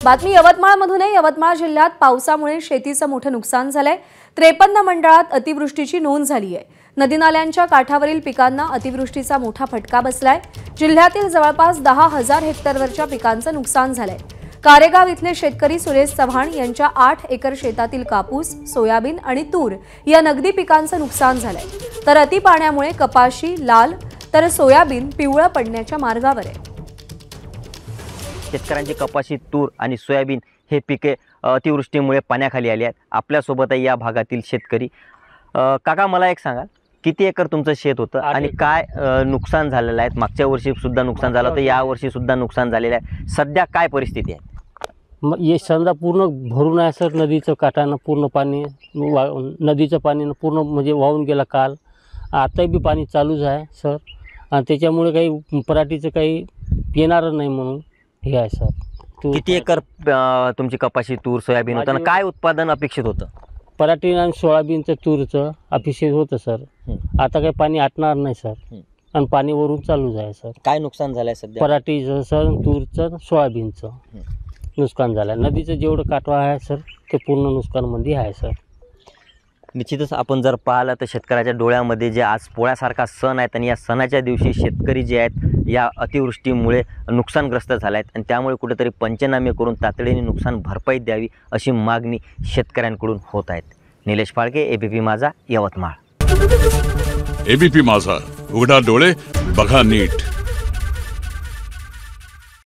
बातमी यवतमाळमधून आहे। यवतमाळ जिल्ह्यात पावसामुळे शेतीचं मोठं नुकसान झालंय। 53 मंडळात अतिवृष्टीची नोंद झाली आहे। नदी नाल्यांच्या काठावरील पिकांना अतिवृष्टीचा मोठा फटका बसलाय। जिल्ह्यातील जवळपास 10,000 हेक्टरवरच्या पिकांचं नुकसान झालंय। कारेगाव इथले शेतकरी सुरेश चव्हाण यांच्या 8 एकर शेतातील कापूस, सोयाबीन आणि तूर या नगदी पिकांचं नुकसान झालंय। तर अति पाण्यामुळे कपाशी लाल तर सोयाबीन पिवळं पडण्याच्या मार्गावर आहे। शेतकऱ्यांची कपाशी, तूर आणि सोयाबीन हे पिके अतिवृष्टीमुळे पाण्याखाली आली आहेत। आपल्यासोबत या भागातील शेतकरी काका, मला एक सांगा, किती एकर तुमचं शेत होतं आणि काय नुकसान झालेलं आहे? मागच्या वर्षी सुद्धा नुकसान झालं होतं, या वर्षी सुद्धा नुकसान झालेलं आहे। सध्या काय परिस्थिती आहे? ये समजा पूर्ण भरून आहे सर। नदीचं काठानं पूर्ण पाणी, नदीचं पाणी पूर्ण म्हणजे वाहून गेला काल। आताही बी पाणी चालूच आहे सर, आणि त्याच्यामुळे काही पराठीचं काही येणार नाही म्हणून हे आहे सर। किती एकर तुमची कपाशी, तूर, सोयाबीन होतं आणि काय उत्पादन अपेक्षित होतं? पराठी आणि सोयाबीनचं, तूरचं अपेक्षित होतं सर। आता काही पाणी आटणार नाही सर, आणि पाणी वरून चालूच आहे सर। काय नुकसान झालंय सध्या? पराठीचं सर, तूरचं, सोयाबीनचं नुकसान झालं। नदीचं जेवढं काठवा आहे सर ते पूर्ण नुकसानमध्ये आहे सर। निश्चितच आपण जर पाहिलं तर शेतकऱ्याच्या डोळ्यामध्ये जे आज पोळ्यासारखा सण आहे आणि या सणाच्या दिवशी शेतकरी जे आहेत या अतिवृष्टीमुळे नुकसानग्रस्त झाले आहेत, आणि त्यामुळे कुठेतरी पंचनामे करून तातडीने नुकसान भरपाई द्यावी अशी मागणी शेतकऱ्यांकडून होत आहेत। निलेश फाळके, एबीपी माझा, यवतमाळ। एबीपी माझा, उघडा डोळे बघा नीट।